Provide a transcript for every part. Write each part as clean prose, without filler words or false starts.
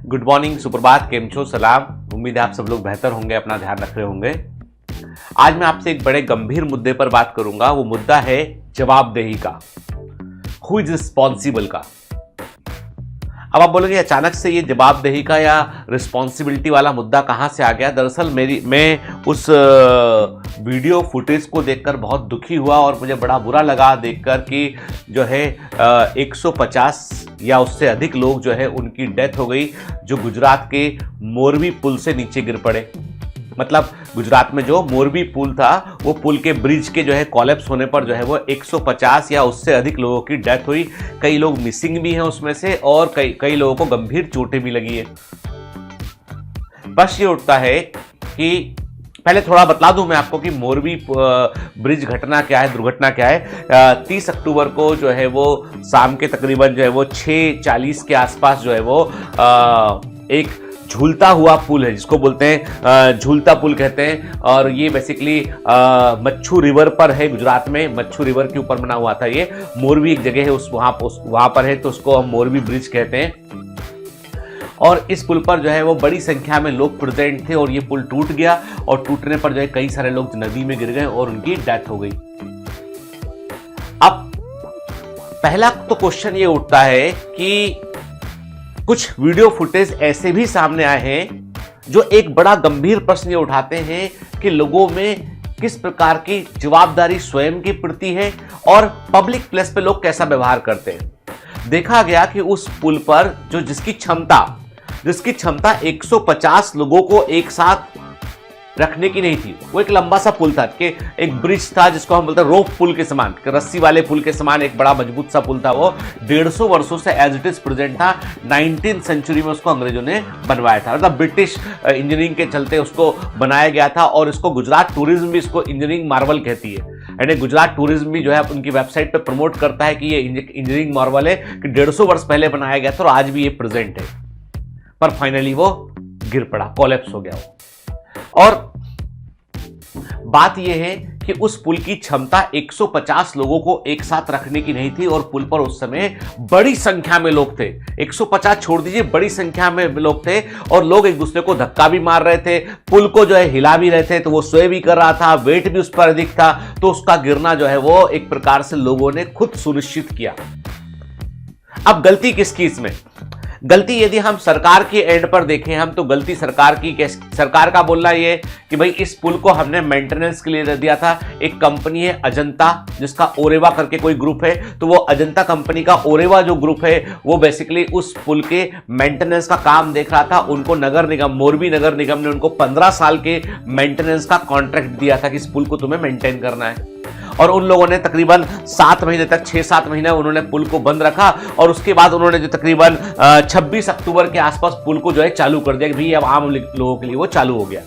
Good morning, सुप्रभात, केम छो, सलाम। उम्मीद है आप सब लोग बेहतर होंगे, अपना ध्यान रख रहे होंगे। आज मैं आपसे एक बड़े गंभीर मुद्दे पर बात करूंगा। वो मुद्दा है जवाबदेही का, हु इज रिस्पॉन्सिबल का। अब आप बोलोगे अचानक से ये जवाबदेही का या रिस्पॉन्सिबिलिटी वाला मुद्दा कहाँ से आ गया। दरअसल मैं उस वीडियो फुटेज को देखकर बहुत दुखी हुआ और मुझे बड़ा बुरा लगा देखकर कि जो है 150 या उससे अधिक लोग जो है उनकी डेथ हो गई, जो गुजरात के मोरबी पुल से नीचे गिर पड़े। मतलब गुजरात में जो मोरबी पुल था, वो पुल के ब्रिज के जो है कॉलेप्स होने पर जो है वो 150 या उससे अधिक लोगों की डेथ हुई। कई लोग मिसिंग भी हैं उसमें से, और कई लोगों को गंभीर चोटें भी लगी है। प्रश्न ये उठता है कि पहले थोड़ा बतला दूं मैं आपको कि मोरबी ब्रिज घटना क्या है, दुर्घटना क्या है। 30 अक्टूबर को जो है वो शाम के तकरीबन जो है वो 6:40 के आसपास जो है वो एक झूलता हुआ पुल है, जिसको बोलते हैं झूलता पुल कहते हैं। और ये बेसिकली मच्छू रिवर पर है, गुजरात में मच्छू रिवर के ऊपर बना हुआ था। ये मोरबी एक जगह है, वहां पर है, तो उसको हम मोरबी ब्रिज कहते हैं। और इस पुल पर जो है वो बड़ी संख्या में लोग प्रेजेंट थे और ये पुल टूट गया, और टूटने पर जो है कई सारे लोग नदी में गिर गए और उनकी डेथ हो गई। अब पहला तो क्वेश्चन ये उठता है कि कुछ वीडियो फुटेज ऐसे भी सामने आए हैं जो एक बड़ा गंभीर प्रश्न ये उठाते हैं कि लोगों में किस प्रकार की जवाबदारी स्वयं की प्रति है और पब्लिक प्लेस पे लोग कैसा व्यवहार करते हैं। देखा गया कि उस पुल पर जिसकी क्षमता 150 लोगों को एक साथ रखने की नहीं थी, वो एक लंबा सा पुल था, कि एक ब्रिज था जिसको हम बोलते हैं रोप पुल के समान, रस्सी वाले पुल के समान एक बड़ा मजबूत सा पुल था। वो 150 वर्षों से एज इट इज प्रेजेंट था। 19th सेंचुरी में उसको अंग्रेजों ने बनवाया था, मतलब ब्रिटिश इंजीनियरिंग के चलते उसको बनाया गया था। और इसको गुजरात टूरिज्म भी इसको इंजीनियरिंग मार्वल कहती है। यानी गुजरात टूरिज्म भी जो है उनकी वेबसाइट पर प्रमोट करता है कि ये इंजीनियरिंग मार्वल है, कि 150 वर्ष पहले बनाया गया था और आज भी ये प्रेजेंट है। पर फाइनली वो गिर पड़ा, कोलैप्स हो गया वो। और बात यह है कि उस पुल की क्षमता 150 लोगों को एक साथ रखने की नहीं थी, और पुल पर उस समय बड़ी संख्या में लोग थे। 150 छोड़ दीजिए, बड़ी संख्या में लोग थे, और लोग एक दूसरे को धक्का भी मार रहे थे, पुल को जो है हिला भी रहे थे, तो वो स्वयं भी कर रहा था, वेट भी उस पर अधिक था, तो उसका गिरना जो है वो एक प्रकार से लोगों ने खुद सुनिश्चित किया। अब गलती किसकी इसमें? गलती यदि हम सरकार के एंड पर देखें हम, तो गलती सरकार का बोलना ये कि भाई इस पुल को हमने मेंटेनेंस के लिए दे दिया था। एक कंपनी है अजंता, जिसका ओरेवा करके कोई ग्रुप है, तो वो अजंता कंपनी का ओरेवा जो ग्रुप है वो बेसिकली उस पुल के मेंटेनेंस का काम देख रहा था। उनको नगर निगम, मोरबी नगर निगम ने उनको 15 साल के मेंटेनेंस का कॉन्ट्रैक्ट दिया था कि इस पुल को तुम्हें मेंटेन करना है। और उन लोगों ने तकरीबन 7 महीने तक, 6-7 महीने उन्होंने पुल को बंद रखा, और उसके बाद उन्होंने जो तकरीबन 26 अक्टूबर के आसपास पुल को जो है चालू कर दिया कि भाई अब आम लोगों के लिए वो चालू हो गया।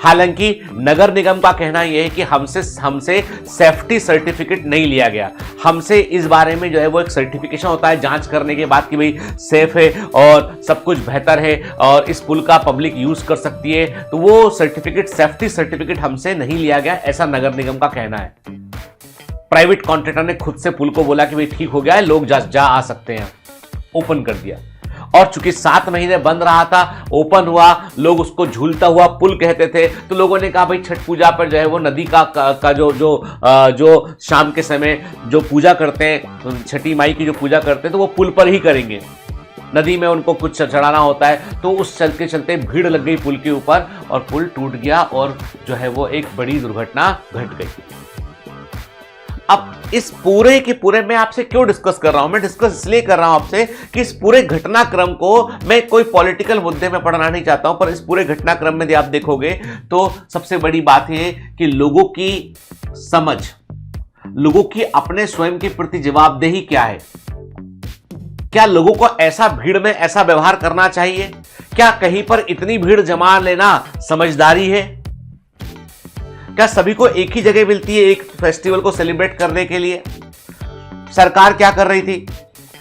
हालांकि नगर निगम का कहना यह है कि हमसे सेफ्टी सर्टिफिकेट नहीं लिया गया। हमसे इस बारे में जो है वो एक सर्टिफिकेशन होता है जांच करने के बाद कि भाई सेफ है और सब कुछ बेहतर है और इस पुल का पब्लिक यूज कर सकती है, तो वो सर्टिफिकेट, सेफ्टी सर्टिफिकेट हमसे नहीं लिया गया, ऐसा नगर निगम का कहना है। प्राइवेट कॉन्ट्रैक्टर ने खुद से पुल को बोला कि भाई ठीक हो गया है, लोग जा आ सकते हैं, ओपन कर दिया। और चूंकि 7 महीने बंद रहा था, ओपन हुआ, लोग उसको झूलता हुआ पुल कहते थे, तो लोगों ने कहा भाई छठ पूजा पर जो है वो नदी का जो शाम के समय जो पूजा करते हैं, छठी माई की जो पूजा करते हैं, तो वो पुल पर ही करेंगे। नदी में उनको कुछ चढ़ाना होता है, तो उस चलते भीड़ लग गई पुल के ऊपर और पुल टूट गया, और जो है वो एक बड़ी दुर्घटना घट गई। अब इस पूरे के पूरे मैं आपसे क्यों डिस्कस कर रहा हूं? मैं डिस्कस इसलिए कर रहा हूं आपसे कि इस पूरे घटनाक्रम को मैं कोई पॉलिटिकल मुद्दे में पढ़ना नहीं चाहता हूं, पर इस पूरे घटनाक्रम में यदि आप देखोगे तो सबसे बड़ी बात है कि लोगों की समझ, लोगों की अपने स्वयं के प्रति जवाबदेही क्या है। क्या लोगों को ऐसा भीड़ में ऐसा व्यवहार करना चाहिए? क्या कहीं पर इतनी भीड़ जमा लेना समझदारी है? क्या सभी को एक ही जगह मिलती है एक फेस्टिवल को सेलिब्रेट करने के लिए? सरकार क्या कर रही थी?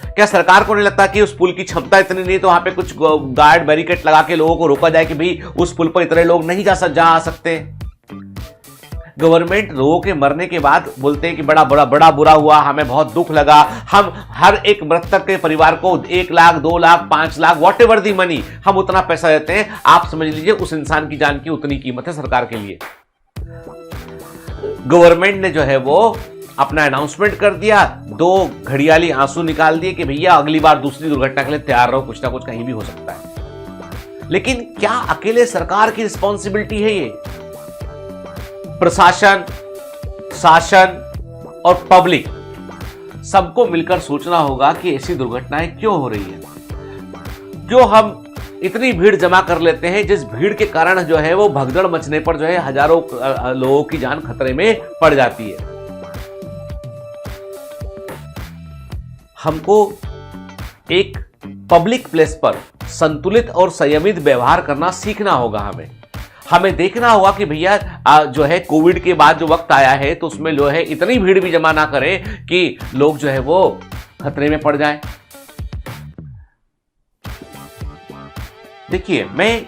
क्या सरकार को नहीं लगता कि उस पुल की क्षमता इतनी नहीं है, तो वहां पे कुछ गार्ड बैरिकेड लगा के लोगों को रोका जाए कि भाई उस पुल पर इतने लोग नहीं जा आ सकते? गवर्नमेंट लोगों के मरने के बाद बोलते हैं कि बड़ा बुरा हुआ, हमें बहुत दुख लगा, हम हर एक मृतक के परिवार को 1 lakh 2 lakh 5 lakh what ever the money, हम उतना पैसा देते हैं। आप समझ लीजिए उस इंसान की जान की उतनी कीमत है सरकार के लिए। गवर्नमेंट ने जो है वो अपना अनाउंसमेंट कर दिया, 2 घड़ियाली आंसू निकाल दिए कि भैया अगली बार दूसरी दुर्घटना के लिए तैयार रहो, कुछ ना कुछ कहीं भी हो सकता है। लेकिन क्या अकेले सरकार की रिस्पॉन्सिबिलिटी है ये? प्रशासन, शासन और पब्लिक सबको मिलकर सोचना होगा कि ऐसी दुर्घटनाएं क्यों हो रही है, क्यों हम इतनी भीड़ जमा कर लेते हैं, जिस भीड़ के कारण जो है वो भगदड़ मचने पर जो है हजारों लोगों की जान खतरे में पड़ जाती है। हमको एक पब्लिक प्लेस पर संतुलित और संयमित व्यवहार करना सीखना होगा। हमें देखना होगा कि भैया जो है कोविड के बाद जो वक्त आया है तो उसमें जो है इतनी भीड़ भी जमा ना करें कि लोग जो है वो खतरे में पड़ जाएं। देखिए, मैं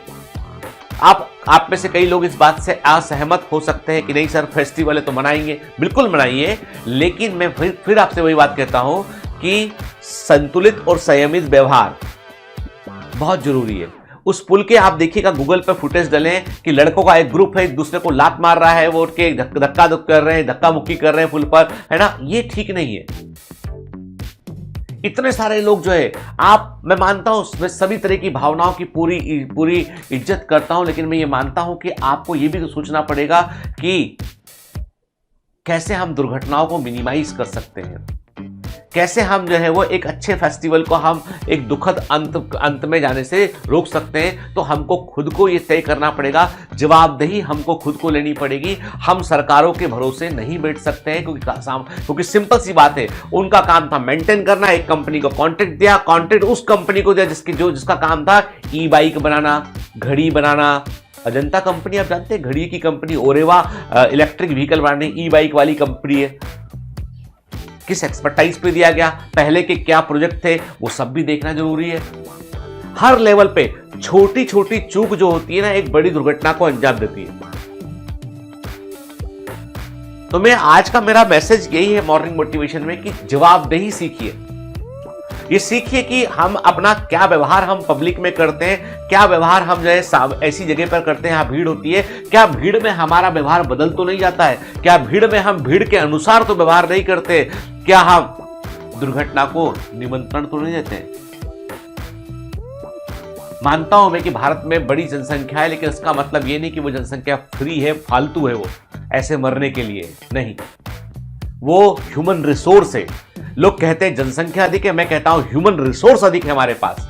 आप में से कई लोग इस बात से असहमत हो सकते हैं कि नहीं सर फेस्टिवल है तो मनाएंगे, बिल्कुल मनाइए, लेकिन मैं फिर आपसे वही बात कहता हूं कि संतुलित और संयमित व्यवहार बहुत जरूरी है। उस पुल के आप देखिएगा, गूगल पे फुटेज डलें कि लड़कों का एक ग्रुप है, एक दूसरे को लात मार रहा है, वो उठ के धक्का धुक कर रहे हैं, धक्का मुक्की कर रहे हैं पुल पर, है ना, ये ठीक नहीं है। इतने सारे लोग जो है, मैं मानता हूं, मैं सभी तरह की भावनाओं की पूरी इज्जत करता हूं, लेकिन मैं ये मानता हूं कि आपको ये भी तो सोचना पड़ेगा कि कैसे हम दुर्घटनाओं को मिनिमाइज कर सकते हैं, कैसे हम जो है वो एक अच्छे फेस्टिवल को हम एक दुखद अंत में जाने से रोक सकते हैं। तो हमको खुद को ये तय करना पड़ेगा, जवाबदेही हमको खुद को लेनी पड़ेगी। हम सरकारों के भरोसे नहीं बैठ सकते हैं, क्योंकि सिंपल सी बात है, उनका काम था मेंटेन करना। एक कंपनी को कॉन्ट्रैक्ट दिया, कॉन्ट्रैक्ट उस कंपनी को दिया जिसका काम था ई बाइक बनाना, घड़ी बनाना। अजंता कंपनी आप जानते हैं, घड़ी की कंपनी, ओरेवा इलेक्ट्रिक व्हीकल बनाने ई बाइक वाली कंपनी है। किस एक्सपर्टाइज पे दिया गया, पहले के क्या प्रोजेक्ट थे, वो सब भी देखना जरूरी है। हर लेवल पे छोटी छोटी चूक जो होती है ना, एक बड़ी दुर्घटना को अंजाम देती है। तो आज का मेरा मैसेज यही है मॉर्निंग मोटिवेशन में कि जवाबदेही सीखिए। ये सीखिए कि हम अपना क्या व्यवहार हम पब्लिक में करते हैं, क्या व्यवहार हम जो है ऐसी जगह पर करते हैं, यहाँ भीड़ होती है, क्या भीड़ में हमारा व्यवहार बदल तो नहीं जाता है, क्या भीड़ में हम भीड़ के अनुसार तो व्यवहार नहीं करते, क्या हम दुर्घटना को निमंत्रण तो नहीं देते। मानता हूं मैं कि भारत में बड़ी जनसंख्या है, लेकिन इसका मतलब ये नहीं कि वो जनसंख्या फ्री है, फालतू है, वो ऐसे मरने के लिए नहीं, वो ह्यूमन रिसोर्स है। लोग कहते हैं जनसंख्या अधिक है, मैं कहता हूं ह्यूमन रिसोर्स अधिक है हमारे पास।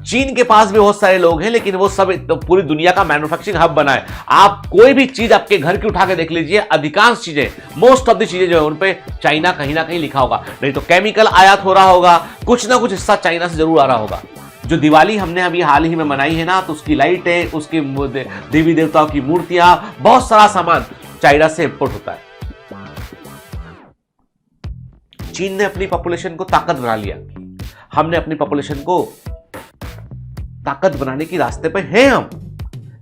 चीन के पास भी बहुत सारे लोग हैं, लेकिन वो सब तो पूरी दुनिया का मैन्युफैक्चरिंग हब बना है। आप कोई भी चीज आपके घर की उठा के देख लीजिए, अधिकांश चीजें, मोस्ट ऑफ द चीजें जो है उन पे चाइना कहीं ना कहीं लिखा होगा, नहीं तो केमिकल आयात हो रहा होगा, कुछ ना कुछ हिस्सा चाइना से जरूर आ रहा होगा। जो दिवाली हमने अभी हाल ही में मनाई है ना, तो उसकी लाइटें, उसकी देवी देवताओं की मूर्तियां, बहुत सारा सामान चाइना से इंपोर्ट होता है। चीन ने अपनी पॉपुलेशन को ताकत बना लिया, हमने अपनी पॉपुलेशन को ताकत बनाने की रास्ते पे हैं हम,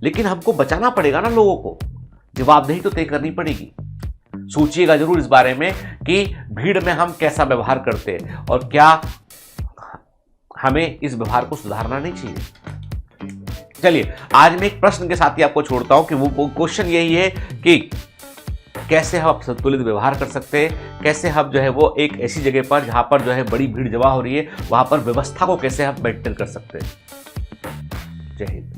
लेकिन हमको बचाना पड़ेगा ना लोगों को, जवाबदेही तो तय करनी पड़ेगी। सोचिएगा जरूर इस बारे में कि भीड़ में हम कैसा व्यवहार करते हैं और क्या हमें इस व्यवहार को सुधारना नहीं चाहिए। चलिए, आज मैं एक प्रश्न के साथ ही आपको छोड़ता हूं कि वो क्वेश्चन यही है कि कैसे हम संतुलित व्यवहार कर सकते हैं, कैसे हम जो है वो एक ऐसी जगह पर जहां पर जो है बड़ी भीड़ जमा हो रही है, वहां पर व्यवस्था को कैसे हम मेंटेन कर सकते हैं। जय हिंद।